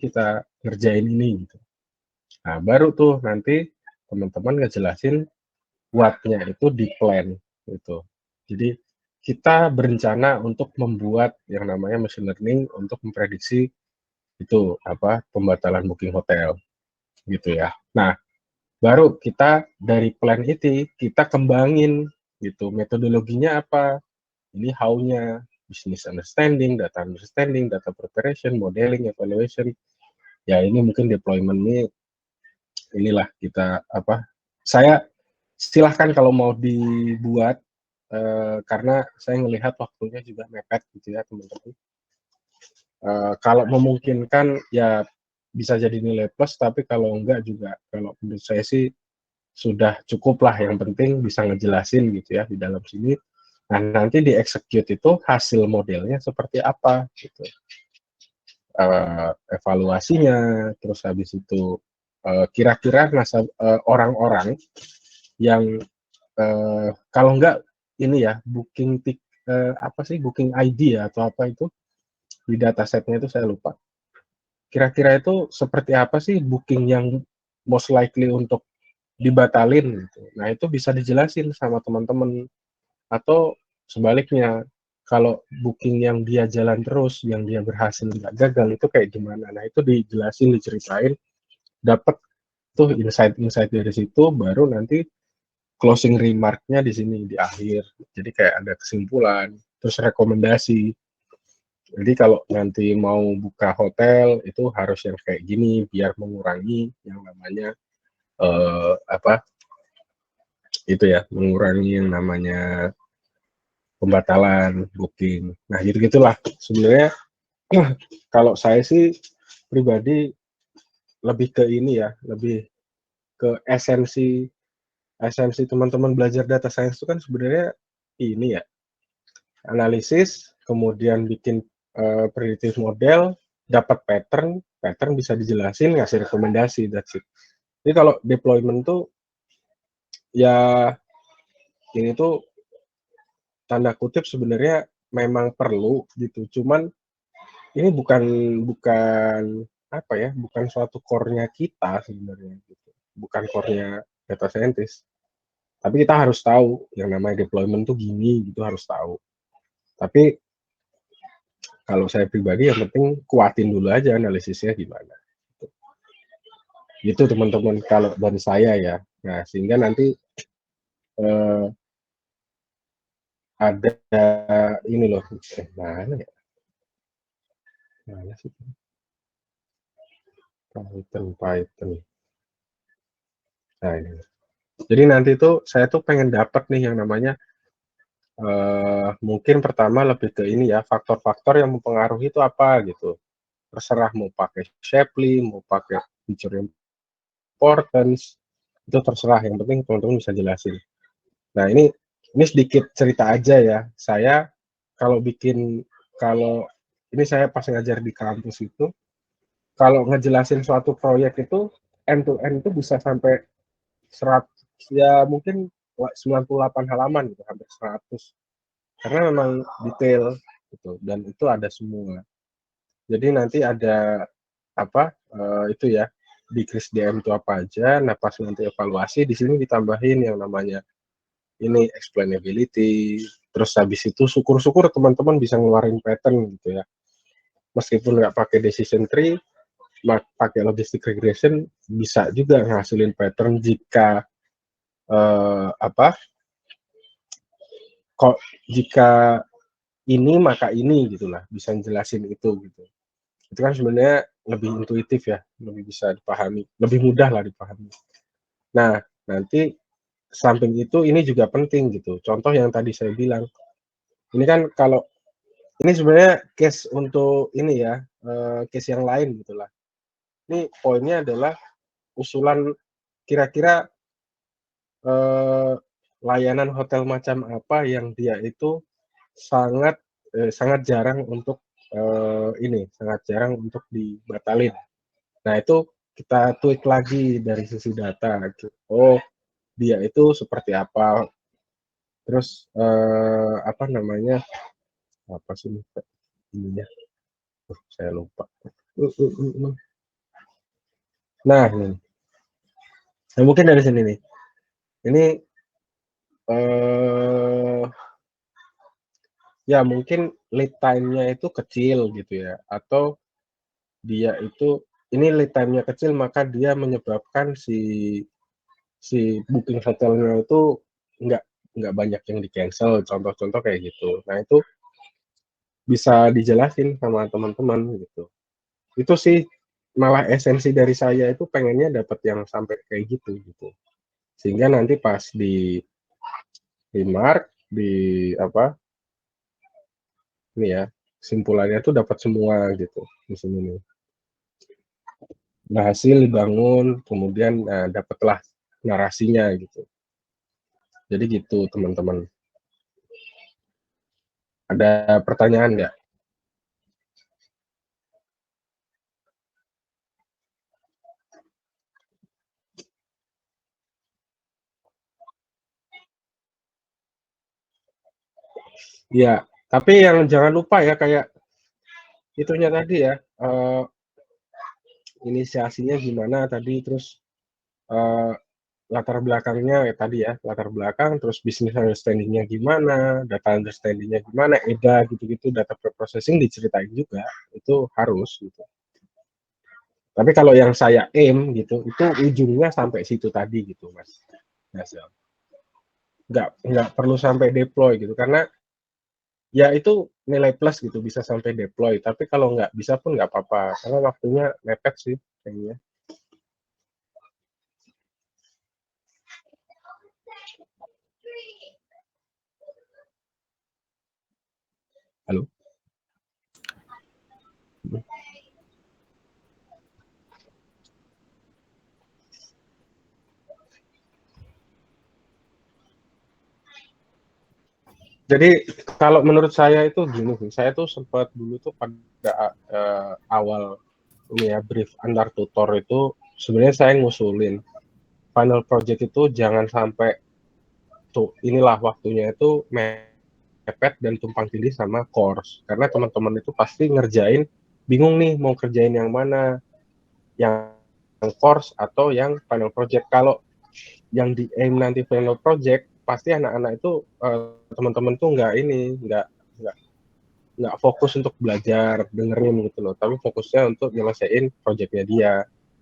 kita ngerjain ini gitu. Nah, baru tuh nanti teman-teman ngejelasin what-nya itu di plan gitu. Jadi kita berencana untuk membuat yang namanya machine learning untuk memprediksi itu apa pembatalan booking hotel gitu ya. Nah, baru kita dari plan itu kita kembangin gitu metodologinya apa, ini how-nya, business understanding, data preparation, modeling, evaluation. Ya ini mungkin deployment inilah kita apa. Saya silahkan kalau mau dibuat karena saya melihat waktunya juga mepet gitu ya teman-teman. Kalau memungkinkan ya bisa jadi nilai plus, tapi kalau enggak juga kalau menurut saya sih sudah cukup lah, yang penting bisa ngejelasin gitu ya di dalam sini. Nah, nanti di execute itu hasil modelnya seperti apa gitu. Evaluasinya, terus habis itu kira-kira orang-orang yang kalau enggak ini ya apa sih booking ID ya atau apa itu di datasetnya itu saya lupa. Kira-kira itu seperti apa sih booking yang most likely untuk dibatalin gitu. Nah, itu bisa dijelasin sama teman-teman atau sebaliknya kalau booking yang dia jalan terus, yang dia berhasil nggak gagal itu kayak gimana. Nah, itu dijelasin, diceritain, dapat tuh insight-insight dari situ, baru nanti closing remark-nya di sini di akhir. Jadi kayak ada kesimpulan, terus rekomendasi. Jadi kalau nanti mau buka hotel itu harus yang kayak gini biar mengurangi yang namanya apa itu ya, mengurangi yang namanya pembatalan booking. Nah, gitu-gitulah. Sebenarnya kalau saya sih pribadi lebih ke ini ya, lebih ke esensi esensi teman-teman belajar data science itu kan sebenarnya ini ya, analisis, kemudian bikin predictive model, dapat pattern, pattern bisa dijelasin, ngasih rekomendasi, that's it. Jadi kalau deployment tuh ya ini tuh tanda kutip sebenarnya memang perlu gitu. Cuman ini bukan apa ya, bukan suatu core-nya kita sebenarnya gitu. Bukan core-nya data scientist. Tapi kita harus tahu yang namanya deployment tuh gini gitu, harus tahu. Tapi kalau saya pribadi yang penting kuatin dulu aja analisisnya gimana. Gitu teman-teman kalau dari saya ya. Nah, sehingga nanti eh, ada ini loh, mana ya? Mana sih? Python. Nah, ini. Jadi nanti tuh saya tuh pengen dapat nih yang namanya mungkin pertama lebih ke ini ya, faktor-faktor yang mempengaruhi itu apa gitu. Terserah mau pakai Shapley, mau pakai feature importance, itu terserah, yang penting teman-teman bisa jelasin. Nah, ini sedikit cerita aja ya. Saya kalau bikin kalau ini saya pas ngajar di kampus itu, kalau ngejelasin suatu proyek itu end to end itu bisa sampai 100 ya mungkin 98 halaman gitu, hampir 100. Karena memang detail gitu dan itu ada semua. Jadi nanti ada apa itu ya di Kris DM itu apa aja. Nah, pas nanti evaluasi di sini ditambahin yang namanya ini explainability. Terus habis itu syukur-syukur teman-teman bisa ngeluarin pattern gitu ya. Meskipun nggak pakai decision tree, pakai logistic regression bisa juga ngasilin pattern jika apa kok jika ini maka ini gitulah, bisa jelasin itu gitu. Itu kan sebenarnya lebih intuitif ya, lebih bisa dipahami, lebih mudah lah dipahami. Nah, nanti samping itu ini juga penting gitu. Contoh yang tadi saya bilang, ini kan kalau ini sebenarnya case untuk ini ya, case yang lain gitulah. Ini poinnya adalah usulan kira-kira eh, layanan hotel macam apa yang dia itu sangat sangat jarang untuk ini sangat jarang untuk dibatalin. Nah, itu kita tweak lagi dari sisi data. Oh, dia itu seperti apa? Terus apa namanya? Apa sih ininya? Saya lupa. Nah, nah mungkin dari sini nih. Ini eh ya mungkin lead time-nya itu kecil gitu ya, atau dia itu ini lead time-nya kecil maka dia menyebabkan si booking hotelnya itu nggak nggak banyak yang di-cancel, contoh-contoh kayak gitu. Nah, itu bisa dijelasin sama teman-teman gitu. Itu sih malah esensi dari saya itu pengennya dapat yang sampai kayak gitu. Sehingga nanti pas di mark, di apa, ini ya, kesimpulannya tuh dapat semua gitu di sini nih. Berhasil dibangun, kemudian dapatlah narasinya gitu. Jadi gitu teman-teman. Ada pertanyaan nggak? Iya, tapi yang jangan lupa ya kayak itunya tadi ya, inisiasinya gimana tadi, terus eh, latar belakangnya ya tadi ya, latar belakang, terus business understanding-nya gimana, data understanding-nya gimana, EDA gitu-gitu, data preprocessing diceritain juga, itu harus gitu. Tapi kalau yang saya aim gitu, itu ujungnya sampai situ tadi gitu, Mas. Mas, ya. Nggak perlu sampai deploy gitu, karena ya itu nilai plus gitu, bisa sampai deploy. Tapi kalau nggak bisa pun nggak apa-apa, karena waktunya mepet sih kayaknya. Halo? Jadi kalau menurut saya itu gini sih, saya tuh sempat dulu tuh pada awal ini ya brief antar tutor itu sebenarnya saya ngusulin final project itu jangan sampai tuh inilah waktunya itu mepet dan tumpang tindih sama course, karena teman-teman itu pasti ngerjain bingung nih mau kerjain yang mana, yang course atau yang final project. Kalau yang di aim nanti final project pasti anak-anak itu teman-teman tuh nggak fokus untuk belajar dengerin gitu loh, tapi fokusnya untuk nyelesain projectnya dia.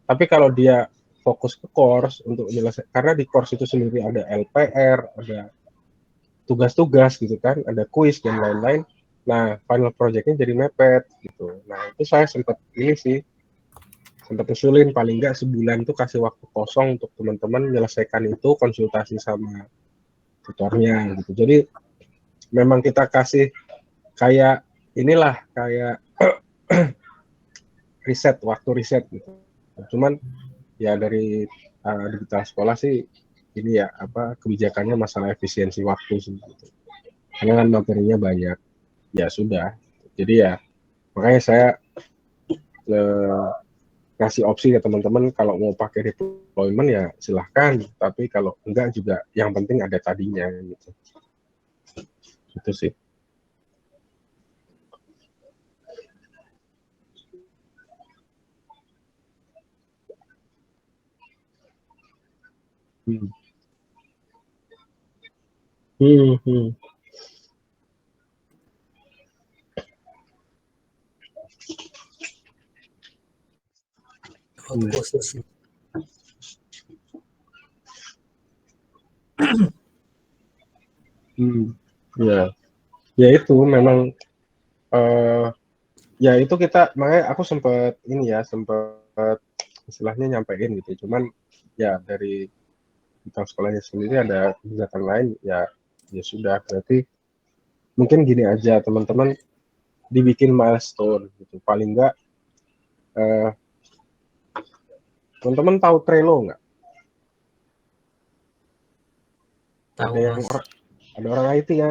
Tapi kalau dia fokus ke course untuk nyelesain, karena di course itu sendiri ada LPR, ada tugas-tugas gitu kan, ada kuis dan lain-lain. Nah, final projectnya jadi mepet gitu. Nah, itu saya sempat usulin paling nggak sebulan tuh kasih waktu kosong untuk teman-teman menyelesaikan itu, konsultasi sama tutornya gitu. Jadi memang kita kasih kayak inilah kayak waktu riset gitu. Cuman ya dari digital sekolah sih ini ya apa kebijakannya masalah efisiensi waktu sih gitu. Karena kan materinya banyak. Ya sudah. Jadi ya makanya saya eh, kasih opsi ke teman-teman kalau mau pakai deployment ya silahkan. Tapi kalau enggak juga yang penting ada tadinya gitu. Itu sih. Hmm. Hmm, hmm, Waktu hmm. khusus. Hmm. Ya, ya itu memang eh ya itu kita makanya aku sempat ini ya sempat istilahnya nyampein gitu. Cuman ya dari tentang sekolahnya sendiri ada kebijakan lain ya ya sudah berarti mungkin gini aja teman-teman dibikin milestone gitu paling enggak eh, teman-teman tahu Trello nggak? Tahu Ada yang mas. ada orang IT kan ya.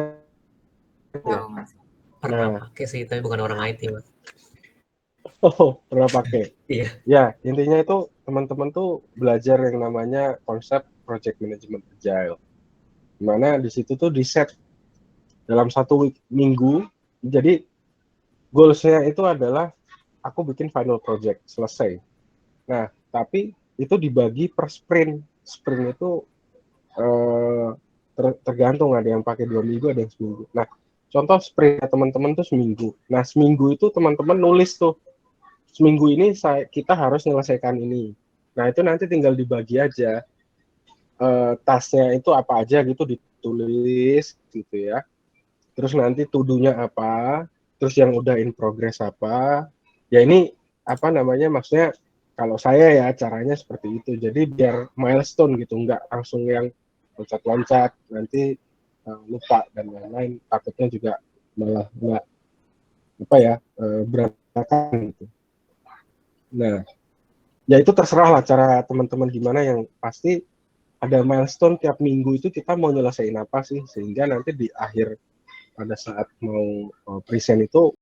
Tahu mas. Pernah Nah, pakai sih, tapi bukan orang IT mas. oh pernah pakai. Iya. Ya intinya itu teman-teman tuh belajar yang namanya konsep project management agile. Dimana di situ tuh di set dalam satu minggu. Jadi goalsnya itu adalah aku bikin final project selesai. Nah, tapi itu dibagi per sprint. Sprint itu tergantung, ada yang pakai 2 minggu, ada yang seminggu. Nah, contoh sprint teman-teman tuh seminggu. Nah, seminggu itu teman-teman nulis tuh, seminggu ini kita harus menyelesaikan ini. Nah, itu nanti tinggal dibagi aja tasnya itu apa aja gitu, ditulis gitu ya. Terus nanti to-do-nya apa, terus yang udah in progress apa. Ya ini apa namanya, maksudnya kalau saya ya caranya seperti itu. Jadi biar milestone gitu, nggak langsung yang loncat-loncat nanti lupa dan lain-lain, takutnya juga malah nggak apa ya, berantakan gitu. Nah, ya itu terserah lah cara teman-teman gimana, yang pasti ada milestone tiap minggu itu kita mau nyelesain apa sih, sehingga nanti di akhir pada saat mau present itu